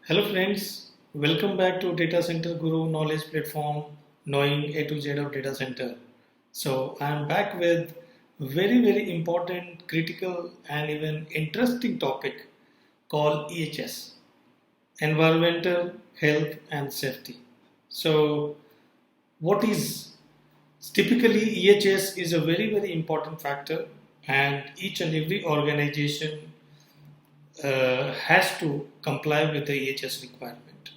Hello friends, welcome back to Data Center Guru Knowledge Platform, knowing A to Z of data center. So I am back with very important, critical and even interesting topic called EHS, Environmental Health and Safety. So what is typically EHS is a very important factor, and each and every organization has to comply with the EHS requirement.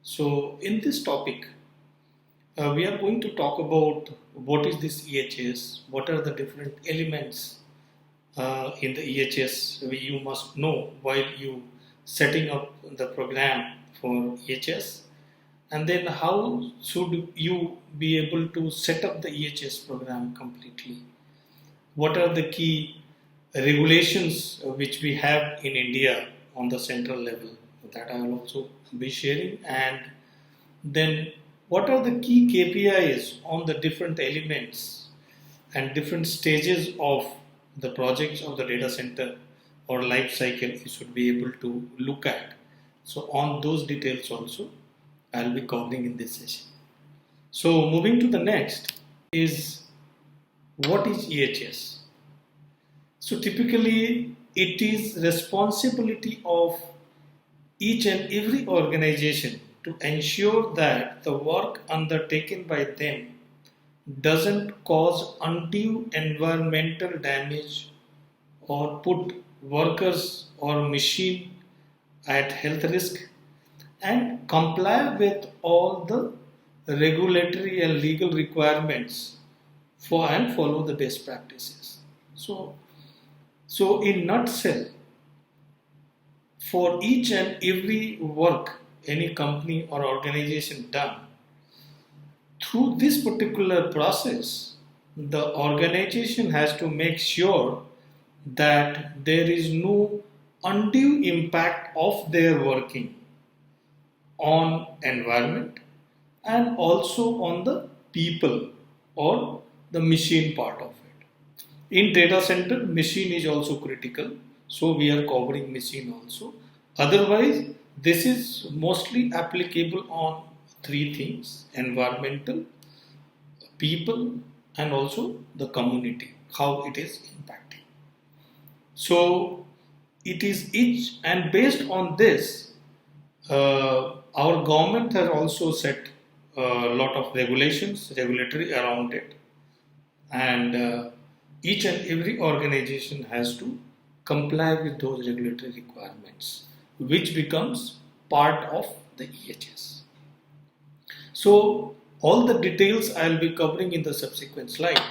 So, in this topic, we are going to talk about what is this EHS, what are the different elements in the EHS you must know while you setting up the program for EHS, and then how should you be able to set up the EHS program completely. What are the key regulations which we have in India on the central level that I will also be sharing, and then what are the key KPIs on the different elements and different stages of the projects of the data center or life cycle you should be able to look at. So on those details also I'll be covering in this session. So moving to the next is what is EHS? So typically it is responsibility of each and every organization to ensure that the work undertaken by them doesn't cause undue environmental damage or put workers or machine at health risk, and comply with all the regulatory and legal requirements for and follow the best practices. So in nutshell, for each and every work any company or organization done, through this particular process, the organization has to make sure that there is no undue impact of their working on environment and also on the people or the machine part of it. In data center, machine is also critical, so we are covering machine also. Otherwise, this is mostly applicable on three things: environmental, people, and also the community, how it is impacting. So it is each, and based on this, our government has also set a lot of regulations, regulatory around it, and each and every organization has to comply with those regulatory requirements, which becomes part of the EHS. So all the details I'll be covering in the subsequent slide.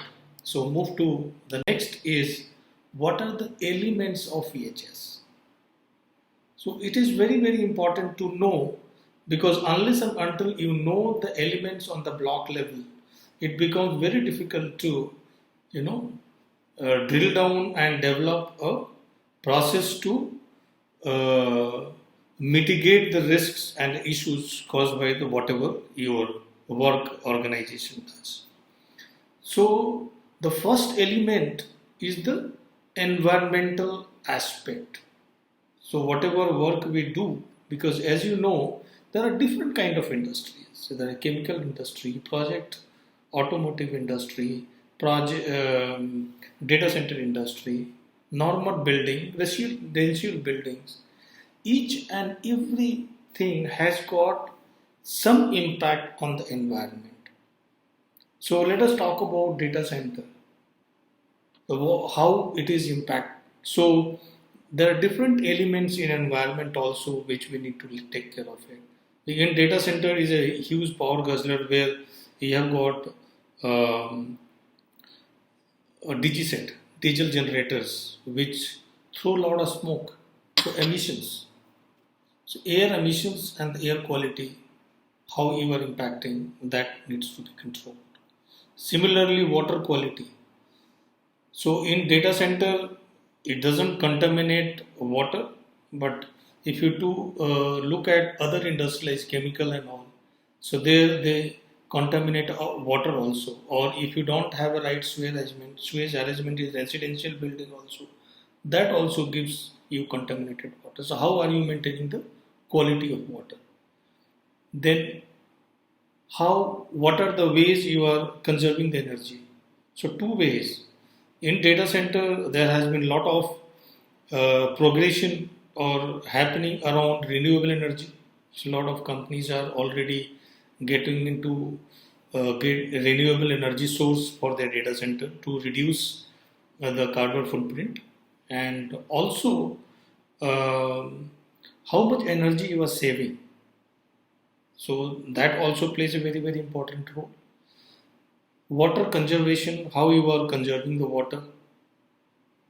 So move to the next is what are the elements of EHS. So it is very important to know, because unless and until you know the elements on the block level, it becomes very difficult to drill down and develop a process to mitigate the risks and issues caused by the whatever your work organization does. So the first element is the environmental aspect. So whatever work we do, because as you know, there are different kind of industries. So there are chemical industry, project, automotive industry, project, data center industry, normal building, residential buildings. Each and everything has got some impact on the environment. So let us talk about data center, how it is impact. So there are different elements in environment also which we need to take care of it. Again, data center is a huge power guzzler where you have got a DG set, diesel generators, which throw a lot of smoke. So emissions. So air emissions and the air quality, how you are impacting, that needs to be controlled. Similarly, water quality. So in data center, it doesn't contaminate water, but if you do look at other industries, chemical and all, so there they contaminate water also. Or if you don't have a right sewage arrangement is residential building also, that also gives you contaminated water. So how are you maintaining the quality of water. Then what are the ways you are conserving the energy? So two ways. In data center, there has been a lot of progression or happening around renewable energy. So a lot of companies are already getting into get renewable energy source for their data center to reduce the carbon footprint, and also um how much energy you are saving. So that also plays a very very important role. Water conservation, how you are conserving the water,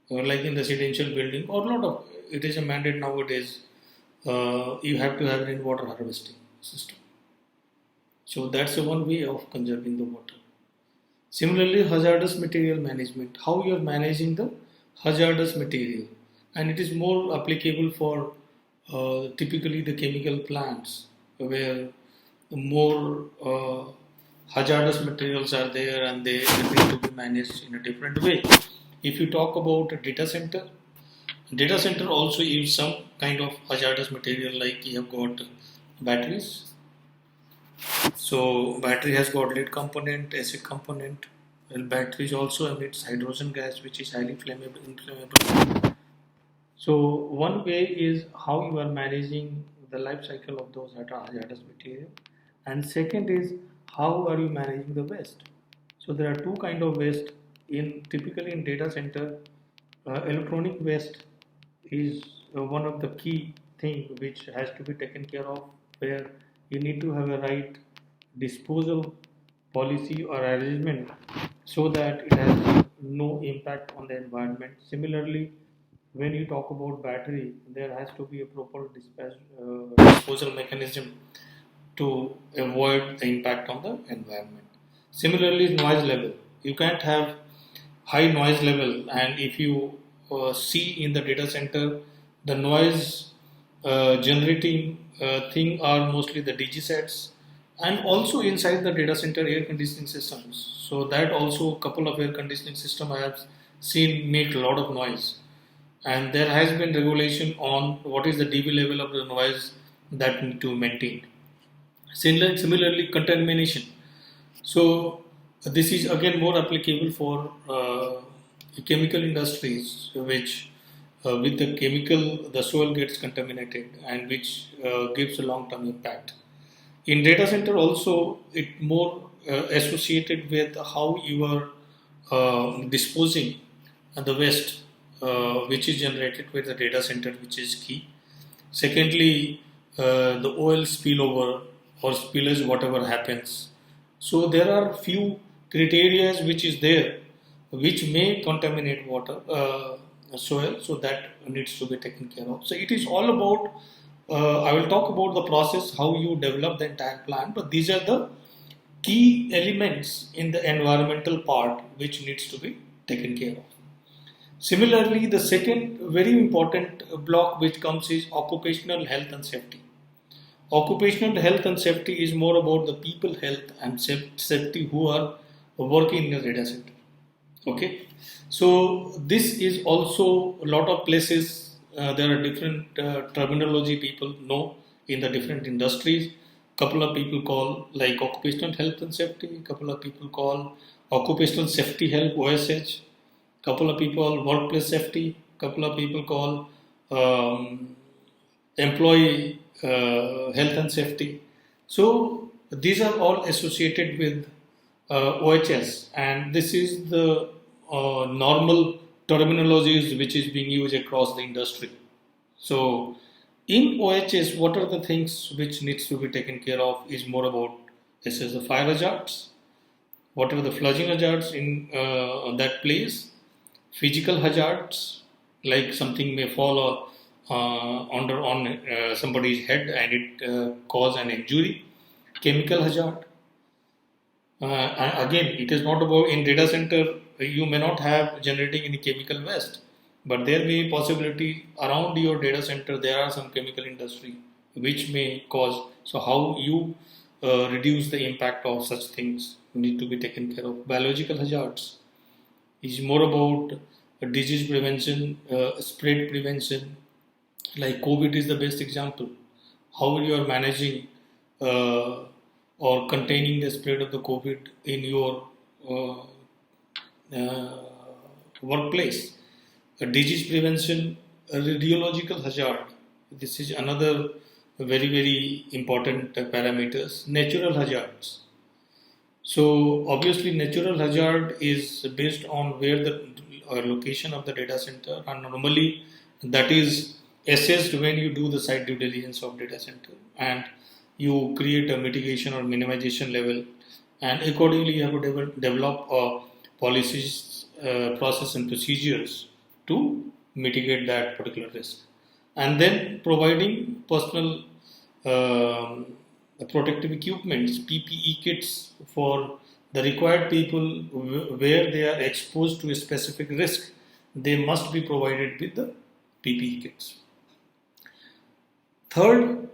or like in residential building, or lot of it is a mandate nowadays. You have to have rainwater harvesting system. So that's the one way of conserving the water. Similarly, hazardous material management, how you are managing the hazardous material, and it is more applicable for typically the chemical plants where more hazardous materials are there and they need to be managed in a different way. If you talk about a data center also use some kind of hazardous material, like you have got batteries. So battery has got lead component, acid component. Well, batteries also emits hydrogen gas, which is highly flammable, inflammable. So one way is how you are managing the life cycle of those hazardous material, and second is how are you managing the waste. So there are two kind of waste in typically in data center. Electronic waste is one of the key thing which has to be taken care of, where you need to have a right disposal policy or arrangement so that it has no impact on the environment. Similarly, when you talk about battery, there has to be a proper disposal mechanism to avoid the impact on the environment. Similarly, noise level. You can't have high noise level, and if you see in the data center, the noise generating thing are mostly the DG sets, and also inside the data center air conditioning systems. So that also couple of air conditioning system I have seen make a lot of noise, and there has been regulation on what is the dB level of the noise that need to maintain. Similarly, contamination. So this is again more applicable for chemical industries, which with the chemical the soil gets contaminated and which gives a long-term impact. In data center also, it more associated with how you are disposing the waste which is generated with the data center, which is key. Secondly, the oil spillover or spillage, whatever happens. So there are few criteria which is there, which may contaminate water, soil. So that needs to be taken care of. So it is all about. I will talk about the process, how you develop the entire plan, but these are the key elements in the environmental part which needs to be taken care of. Similarly, the second very important block which comes is occupational health and safety. Occupational health and safety is more about the people health and safety who are working in a data center. Okay, so this is also a lot of places. There are different terminology people know in the different industries. Couple of people call like occupational health and safety. Couple of people call occupational safety health (OSH). Couple of people workplace safety. Couple of people call employee health and safety. So these are all associated with OHS, and this is the normal terminologies which is being used across the industry. So in OHS, what are the things which needs to be taken care of is more about this is the fire hazards, what are the flooding hazards in that place, physical hazards like something may fall under on somebody's head and it cause an injury, chemical hazard. Again, it is not about in data center you may not have generating any chemical waste, but there may be possibility around your data center there are some chemical industry which may cause. So how you reduce the impact of such things need to be taken care of. Biological hazards is more about disease prevention, spread prevention. Like COVID is the best example. how you are managing uh, or containing the spread of the COVID in your uh, uh, workplace. Disease prevention, radiological hazard. This is another very important parameters. Natural hazards. So obviously, natural hazard is based on where the location of the data center, and normally that is assessed when you do the site due diligence of data center, and you create a mitigation or minimization level, and accordingly you have to develop policies, process, and procedures to mitigate that particular risk, and then providing personal um, protective equipments, PPE kits for the required people where they are exposed to a specific risk. They must be provided with the PPE kits. Third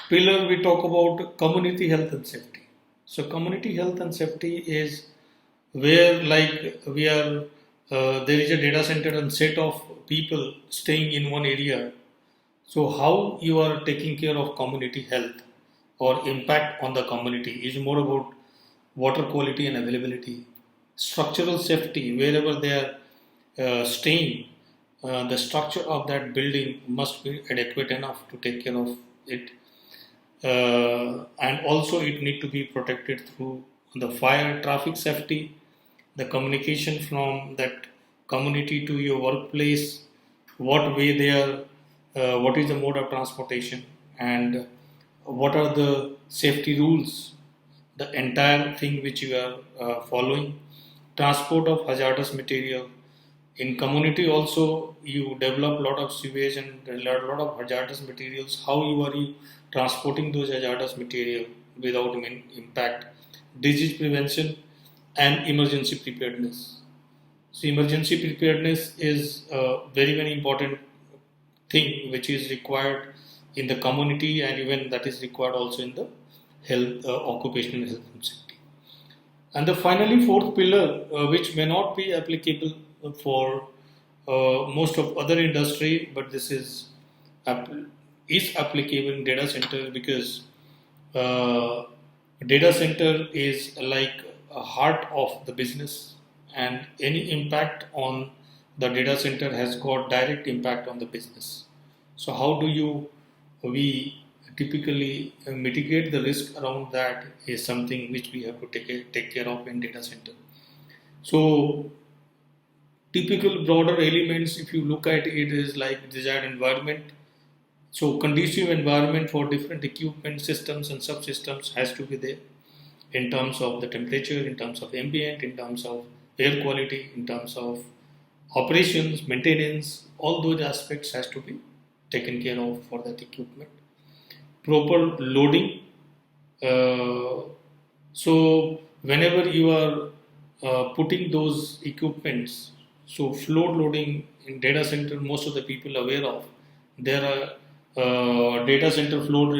pillar, we talk about community health and safety. So community health and safety is where, like, we are there is a data center and set of people staying in one area. So how you are taking care of community health or impact on the community is more about water quality and availability, structural safety wherever they are staying. The structure of that building must be adequate enough to take care of it, and also it need to be protected through the fire, traffic safety, the communication from that community to your workplace, what way they are, what is the mode of transportation, and what are the safety rules, the entire thing which you are following, transport of hazardous material. In community also, you develop a lot of sewage and a lot of hazardous materials. How you are you transporting those hazardous material without impact? Disease prevention and emergency preparedness. So emergency preparedness is a very important thing which is required in the community, and even that is required also in the health, occupational health and safety. And the finally fourth pillar, which may not be applicable for most of other industry, but this is applicable in data center because uh, data center is like a heart of the business, and any impact on the data center has got direct impact on the business. So how do we typically mitigate the risk around that is something which we have to take care of in data center. So typical broader elements, if you look at it, is like desired environment. So conducive environment for different equipment systems and subsystems has to be there in terms of the temperature, in terms of ambient, in terms of air quality, in terms of operations, maintenance, all those aspects has to be taken care of for that equipment. Proper loading. So whenever you are putting those equipments, so floor loading in data center, most of the people are aware of. There are data center floor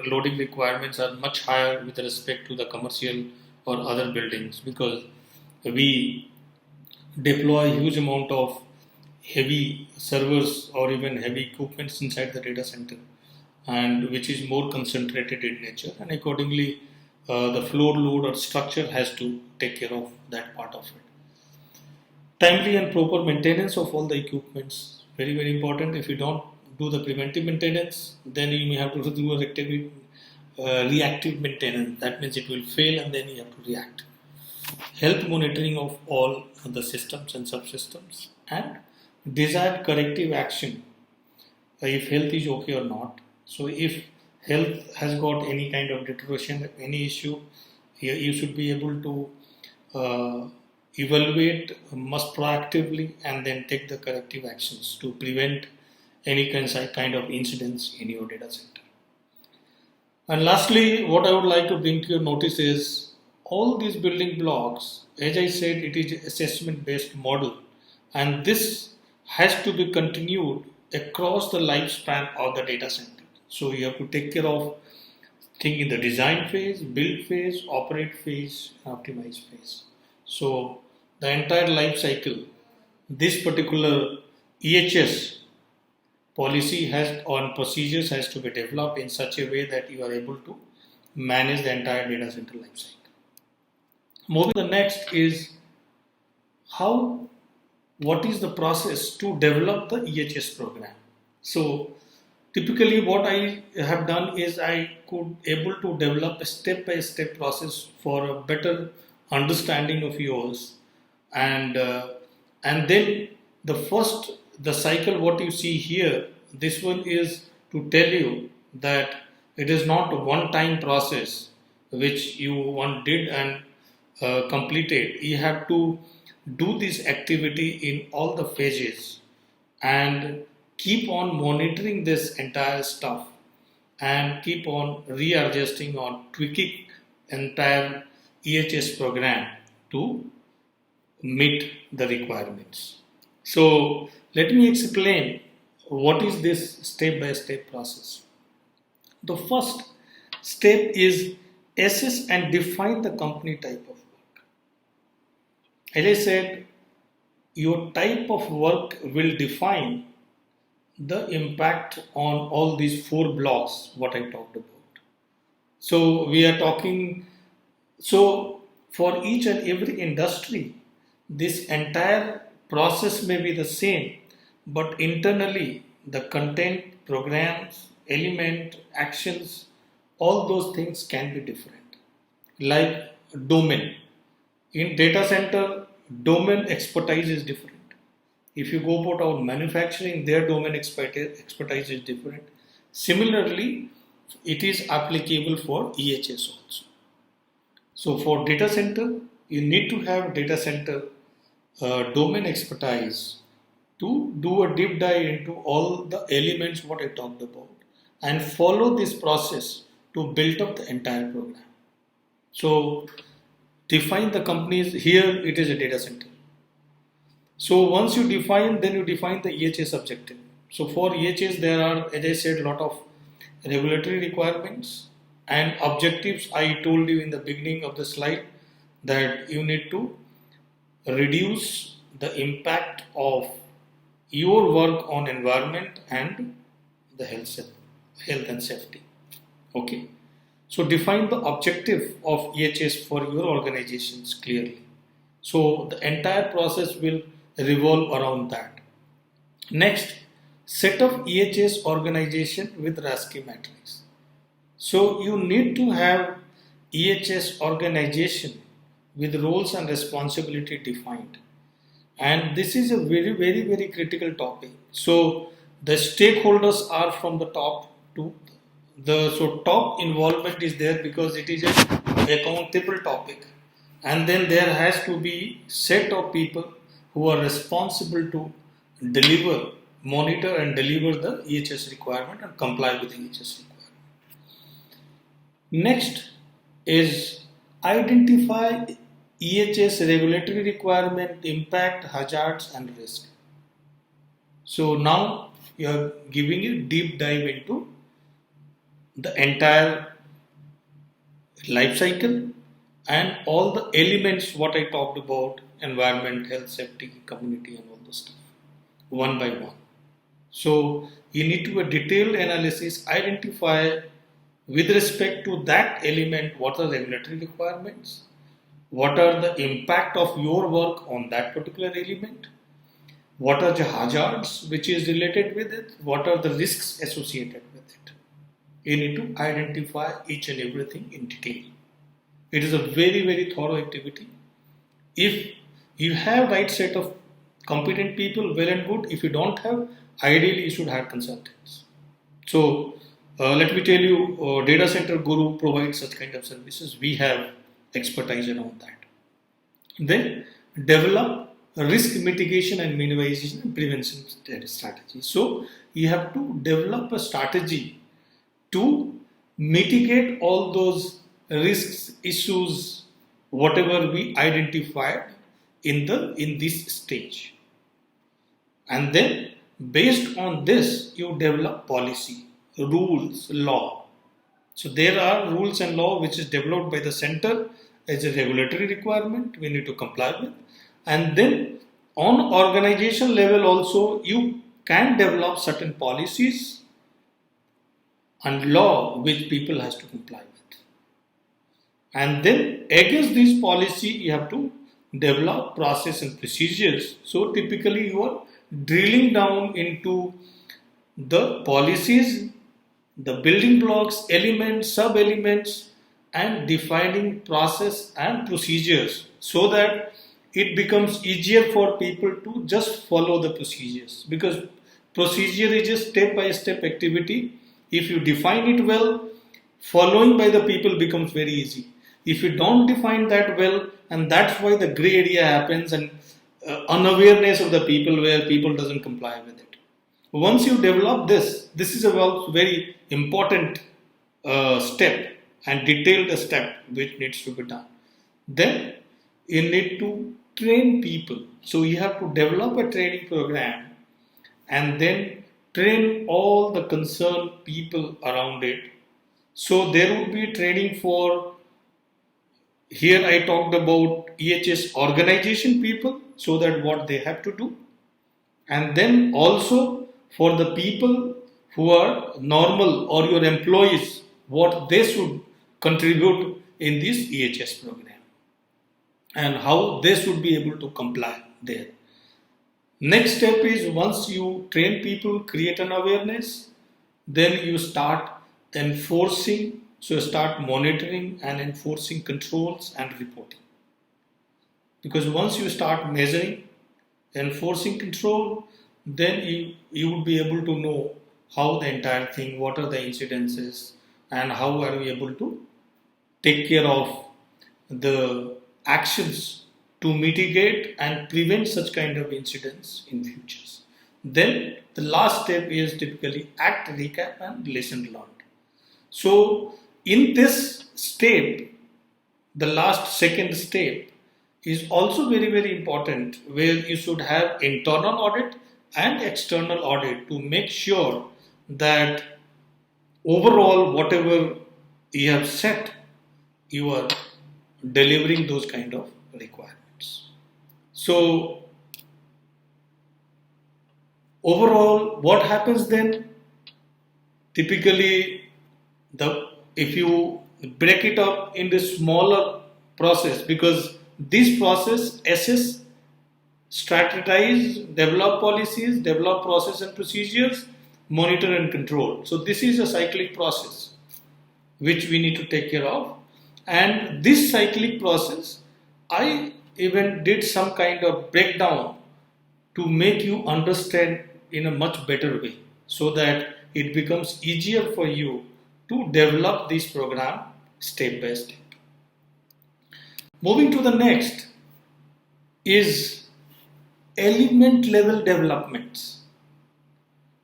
loading requirements are much higher with respect to the commercial or other buildings, because we deploy huge amount of heavy servers or even heavy equipments inside the data center, and which is more concentrated in nature, and accordingly the floor load or structure has to take care of that part of it. Timely and proper maintenance of all the equipments, very important. If you don't do the preventive maintenance, then you may have to do a reactive maintenance. That means it will fail and then you have to react. Health monitoring of all the systems and subsystems, and desired corrective action if health is okay or not. So if health has got any kind of deterioration, any issue, you should be able to evaluate must proactively and then take the corrective actions to prevent any kind of incidents in your data center. And lastly, what I would like to bring to your notice is all these building blocks, as I said, it is assessment based model, and this has to be continued across the lifespan of the data center. So you have to take care of thing in the design phase, build phase, operate phase, optimize phase. So the entire life cycle, this particular EHS policy has on procedures has to be developed in such a way that you are able to manage the entire data center lifecycle. Moving the next is how what is the process to develop the EHS program. So typically what I have done is I could able to develop a step-by-step process for a better understanding of yours, and then the cycle what you see here, this one is to tell you that it is not a one-time process which you one did and completed. You have to do this activity in all the phases and keep on monitoring this entire stuff and keep on readjusting or tweaking entire EHS program to meet the requirements. So let me explain what is this step-by-step process. The first step is assess and define the company type of work. As I said, your type of work will define the impact on all these four blocks what I talked about. So we are talking, so for each and every industry, this entire process may be the same, but internally the content, programs, element, actions, all those things can be different. Like domain. In data center, domain expertise is different. If you go about our manufacturing, their domain expertise is different. Similarly, it is applicable for EHS also. So for data center, you need to have data center domain expertise to do a deep dive into all the elements what I talked about and follow this process to build up the entire program. So define the companies. Here it is a data center. So once you define, then you define the EHS objective. So for EHS there are, as I said, a lot of regulatory requirements and objectives. I told you in the beginning of the slide that you need to reduce the impact of your work on environment and the health and safety. Okay. So define the objective of EHS for your organizations clearly. So the entire process will revolve around that. Next, set up EHS organization with RASCI matrix. So you need to have EHS organization with roles and responsibility defined. And this is a very critical topic. So the stakeholders are from the top to so top involvement is there because it is an accountable topic. And then there has to be set of people who are responsible to deliver, monitor and deliver the EHS requirement and comply with the EHS requirement. Next is identify EHS regulatory requirement, impact, hazards and risk. So now you are giving a deep dive into the entire life cycle and all the elements what I talked about, environment, health, safety, community and all the stuff, one by one. So you need to do a detailed analysis, identify with respect to that element what are the regulatory requirements, what are the impact of your work on that particular element, what are the hazards which is related with it, what are the risks associated with it. You need to identify each and everything in detail. It is a very thorough activity. If you have right set of competent people, well and good. If you don't have, ideally you should have consultants. So let me tell you, Data Center Guru provides such kind of services. We have expertise around that. Then develop risk mitigation and minimization and prevention strategy. So you have to develop a strategy to mitigate all those risks, issues, whatever we identified in this stage. And then based on this, you develop policy, rules, law. So there are rules and law which is developed by the center as a regulatory requirement we need to comply with. And then on organization level also you can develop certain policies and law which people has to comply with. And then against this policy, you have to develop process and procedures. So typically you are drilling down into the policies, the building blocks, elements, sub-elements, and defining process and procedures so that it becomes easier for people to just follow the procedures, because procedure is a step-by-step activity. If you define it well, following by the people becomes very easy. If you don't define that well, and that's why the gray area happens, and unawareness of the people where people doesn't comply with it. Once you develop this is a very important step and detailed step which needs to be done. Then you need to train people. So you have to develop a training program and then train all the concerned people around it. So there would be training for, here I talked about EHS organization people, so that what they have to do, and then also for the people who are normal or your employees, what they should contribute in this EHS program and how they should be able to comply there. Next step is, once you train people, create an awareness, then you start enforcing. So you start monitoring and enforcing controls and reporting. Because once you start measuring, enforcing control, then you would be able to know how the entire thing, what are the incidences, and how are we able to take care of the actions to mitigate and prevent such kind of incidents in futures. Then the last step is typically act, recap, and lesson learned. So in this step, the last second step is also very important, where you should have internal audit and external audit to make sure that overall whatever you have set, you are delivering those kind of requirements. So overall, what happens then? Typically, if you break it up into smaller process, because this process assess, strategize, develop policies, develop process and procedures, monitor and control. So this is a cyclic process which we need to take care of. And this cyclic process, I even did some kind of breakdown to make you understand in a much better way, so that it becomes easier for you to develop this program step by step. Moving to the next is element level developments.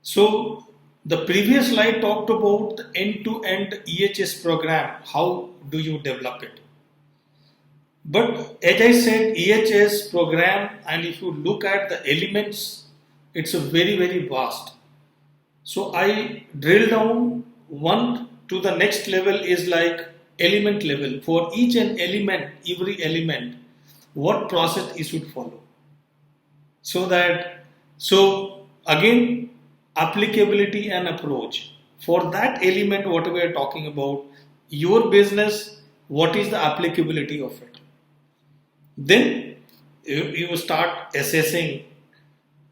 So the previous slide talked about the end-to-end EHS program. How do you develop it? But as I said, EHS program, and if you look at the elements, it's a very vast. So I drill down one to the next level is like element level. For each and element, every element, what process it should follow. So again, applicability and approach. For that element, what we are talking about, your business, what is the applicability of it? Then you start assessing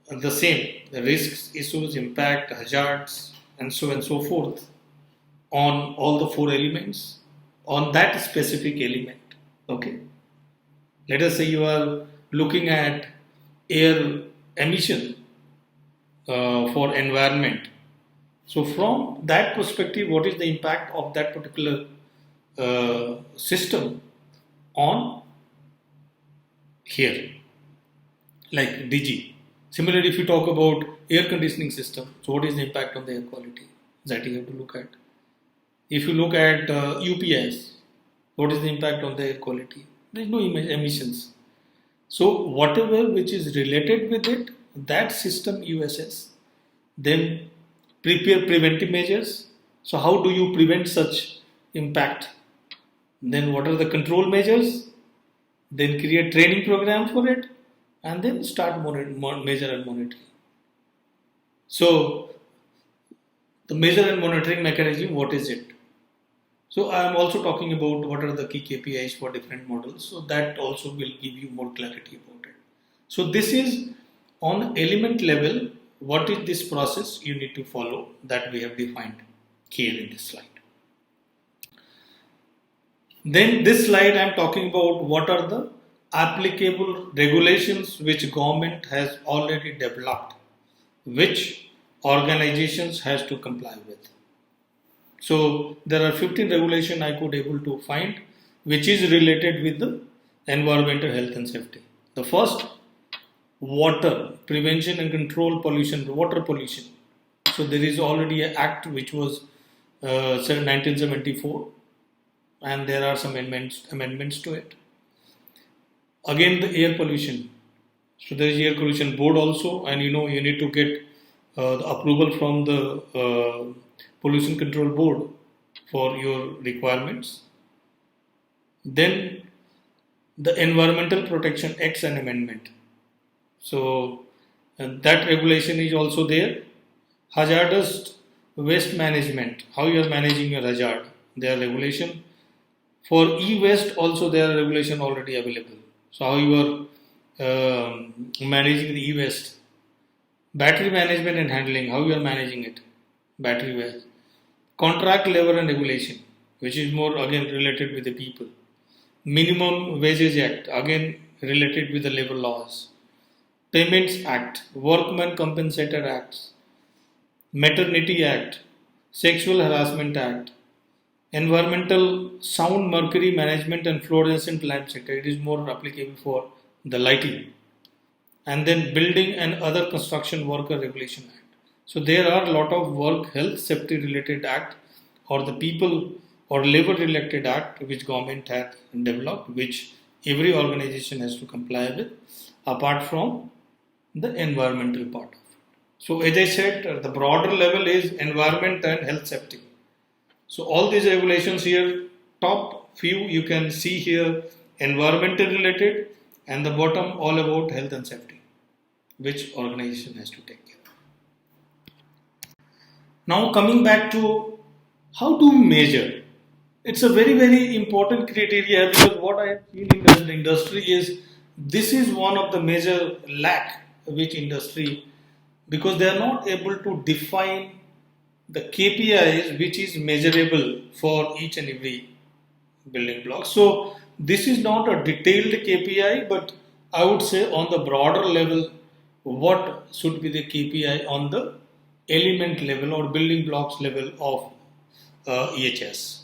the risks, issues, impact, hazards, and so forth on all the four elements, on that specific element. Okay. Let us say you are looking at air emission for environment. So from that perspective, what is the impact of that particular system on here, like DG. Similarly, if you talk about air conditioning system, so what is the impact on the air quality that you have to look at? If you look at UPS, what is the impact on the air quality? There is no emissions. So whatever which is related with it, that system you assess. Then prepare preventive measures. So how do you prevent such impact? Then what are the control measures? Then create training program for it, and then start measure and monitoring. So the measure and monitoring mechanism, what is it? So I am also talking about what are the key KPIs for different models. So that also will give you more clarity about it. So this is on element level. What is this process you need to follow that we have defined here in this slide. Then this slide I am talking about what are the applicable regulations which government has already developed, which organizations has to comply with. So there are 15 regulation I could able to find which is related with the environmental health and safety. The first, water prevention and control pollution, water pollution. So there is already an act which was 1974 and there are some amendments to it. Again the air pollution. So there is air pollution board also, and you need to get the approval from the pollution control board for your requirements. Then the Environmental Protection Acts and amendment. So that regulation is also there. Hazardous waste management, how you are managing your hazard, there regulation. For e-waste also there are regulation already available. So how you are managing the e-waste. Battery management and handling, how you are managing it, battery waste. Contract labor and regulation, which is more again related with the people. Minimum Wages Act, again related with the labor laws. Payments Act, Workmen Compensated Acts, Maternity Act, Sexual Harassment Act, Environmental Sound Mercury Management and Fluorescent Lamp Sector. It is more applicable for the lighting. And then Building and Other Construction Worker Regulation Act. So there are a lot of work health safety related act or the people or labor related act which government has developed, which every organization has to comply with apart from the environmental part of it. So as I said, the broader level is environment and health safety. So all these regulations here, top few you can see here environmental related, and the bottom all about health and safety, which organization has to take care of. Now coming back to how to measure. It's a very, very important criteria because what I have seen in the industry is this is one of the major lack which industry, because they are not able to define the KPIs which is measurable for each and every building block. So this is not a detailed KPI, but I would say on the broader level, what should be the KPI on the element level or building blocks level of EHS.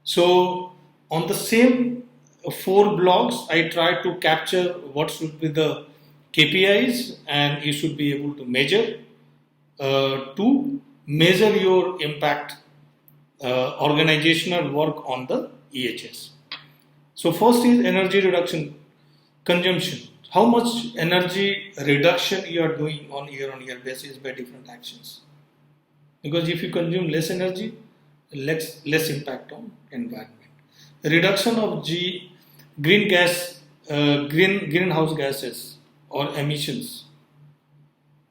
So on the same 4 blocks, I try to capture what should be the KPIs, and you should be able to measure to measure your impact organizational work on the EHS. So first is energy reduction consumption. How much energy reduction you are doing on year basis by different actions. Because if you consume less energy, less impact on environment. Reduction of greenhouse gases or emissions.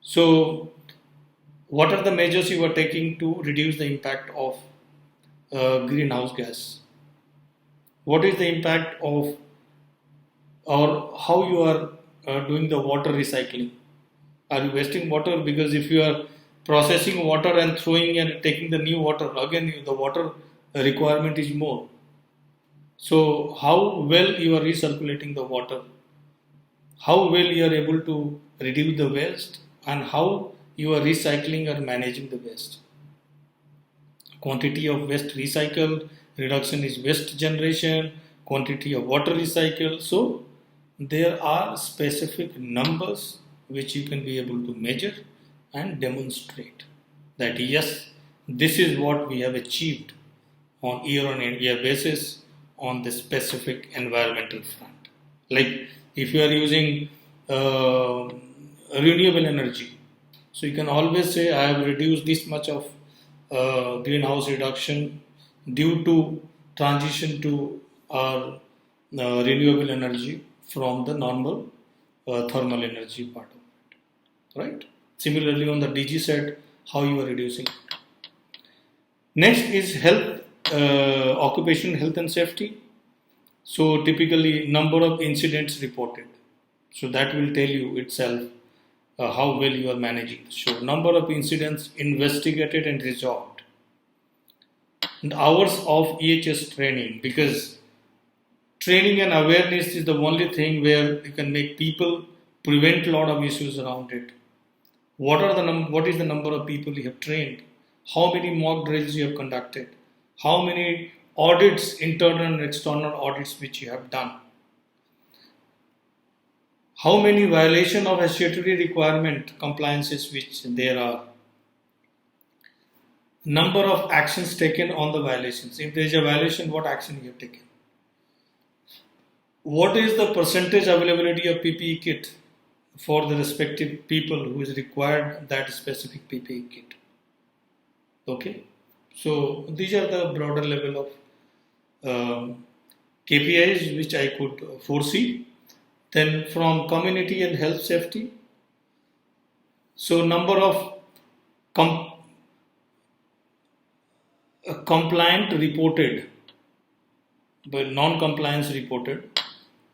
So what are the measures you are taking to reduce the impact of greenhouse gas? What is the impact of, or how you are doing the water recycling? Are you wasting water? Because if you are processing water and throwing and taking the new water, again the water requirement is more. So how well you are recirculating the water, how well you are able to reduce the waste, and how you are recycling or managing the waste. Quantity of waste recycled, reduction is waste generation, quantity of water recycled. So there are specific numbers which you can be able to measure and demonstrate that yes, this is what we have achieved on year basis on the specific environmental front. Like if you are using renewable energy, so you can always say I have reduced this much of greenhouse reduction due to transition to our renewable energy from the normal thermal energy part of it, right? Similarly, on the DG side, how you are reducing it. Next is health, occupational health and safety. So typically number of incidents reported. So that will tell you itself how well you are managing. So number of incidents investigated and resolved. And hours of EHS training, because training and awareness is the only thing where you can make people prevent a lot of issues around it. What is the number of people you have trained? How many mock drills you have conducted? How many audits, internal and external audits which you have done? How many violation of statutory requirement compliances which there are? Number of actions taken on the violations. If there is a violation, what action you have taken? What is the percentage availability of PPE kit for the respective people who is required that specific PPE kit? Okay, so these are the broader level of KPIs which I could foresee. Then from community and health safety, so number of compliant reported, but non-compliance reported,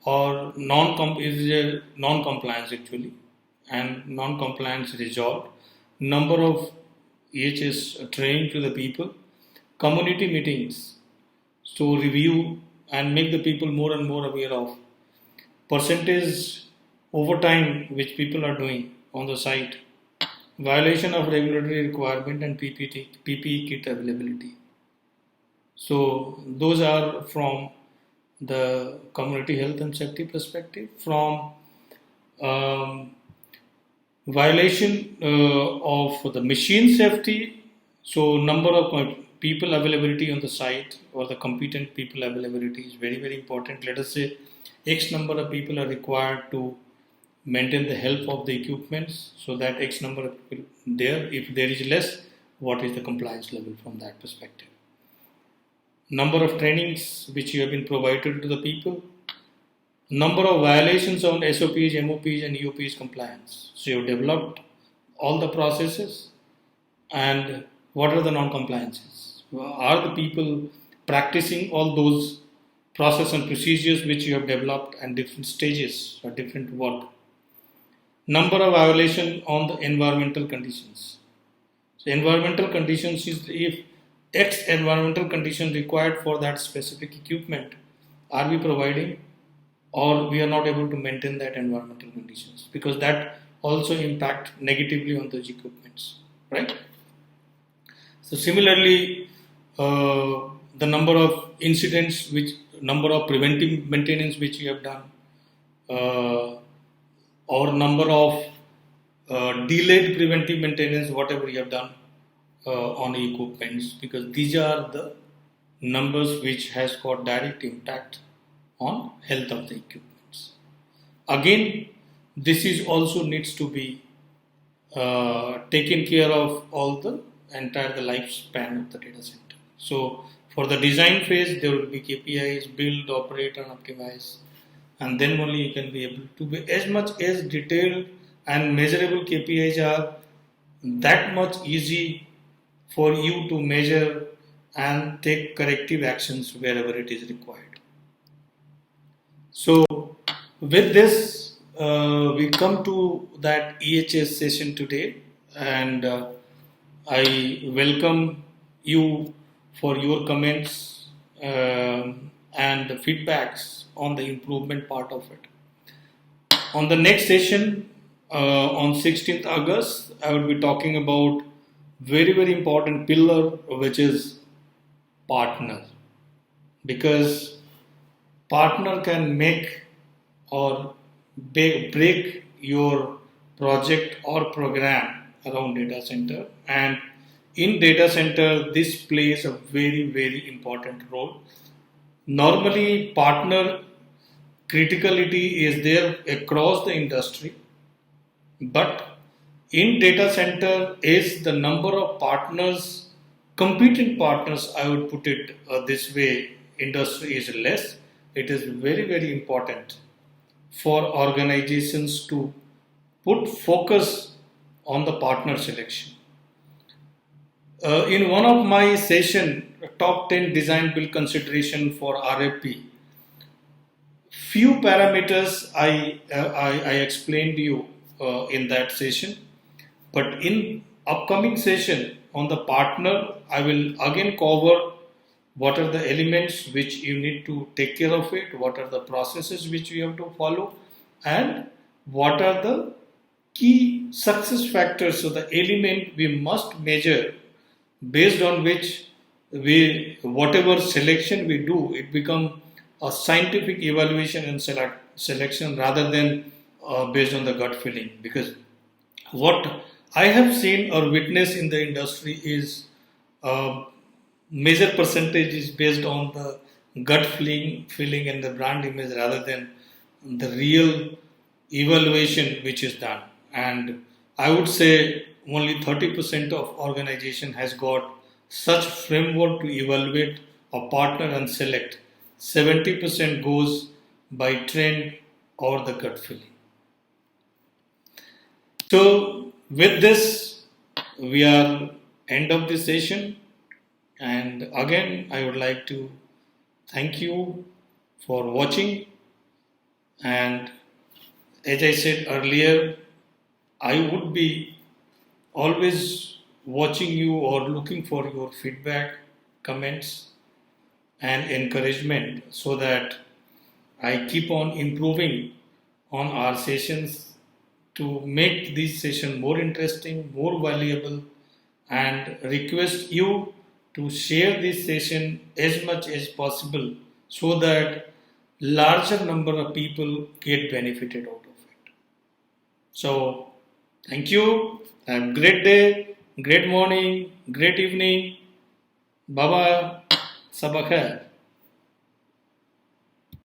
or non-compliance actually, and non-compliance resolved, number of EHS trained to the people, community meetings, so review and make the people more and more aware of percentage overtime which people are doing on the site, violation of regulatory requirement and PPE kit availability. So those are from the community health and safety perspective. From violation of the machine safety, so number of people availability on the site or the competent people availability is very, very important. Let us say X number of people are required to maintain the health of the equipments, so that X number of people there. If there is less, what is the compliance level from that perspective? Number of trainings which you have been provided to the people, number of violations on SOPs, MOPs and EOPs compliance. So you have developed all the processes, and what are the non-compliances? Are the people practicing all those process and procedures which you have developed and different stages or different work? Number of violation on the environmental conditions. So environmental conditions is if X environmental condition required for that specific equipment, are we providing, or we are not able to maintain that environmental conditions, because that also impact negatively on those equipments, right? So similarly, the number of incidents, number of preventive maintenance which you have done, or number of delayed preventive maintenance, whatever you have done on equipments, because these are the numbers which has got direct impact on health of the equipments. Again, this is also needs to be taken care of all the entire the lifespan of the data center. So for the design phase, there will be KPIs, build, operate and optimize, and then only you can be able to be as much as detailed and measurable KPIs are, that much easy for you to measure and take corrective actions wherever it is required. So with this, we come to that EHS session today, and I welcome you for your comments and feedbacks on the improvement part of it. On the next session, on 16th August, I will be talking about very, very important pillar, which is partner, because partner can make or break your project or program around data center, and in data center this plays a very, very important role. Normally partner criticality is there across the industry, but in data center is the number of partners, competent partners, I would put it this way, industry is less. It is very, very important for organizations to put focus on the partner selection. In one of my session, top 10 design build consideration for RFP, few parameters I explained to you in that session, but in upcoming session on the partner, I will again cover what are the elements which you need to take care of it, what are the processes which you have to follow, and what are the key success factors, so the element we must measure based on which whatever selection we do, it become a scientific evaluation and selection rather than based on the gut feeling. Because what I have seen or witnessed in the industry is major percentage is based on the gut feeling and the brand image rather than the real evaluation which is done. And I would say only 30% of organization has got such framework to evaluate a partner and select. 70% goes by trend or the gut feeling. So with this, we are end of this session. And again, I would like to thank you for watching. And as I said earlier, I would be always watching you or looking for your feedback, comments, and encouragement so that I keep on improving on our sessions to make this session more interesting, more valuable, and request you to share this session as much as possible so that larger number of people get benefited out of it. So thank you. Have a great day, great morning, great evening. Bye bye. Sabak hai.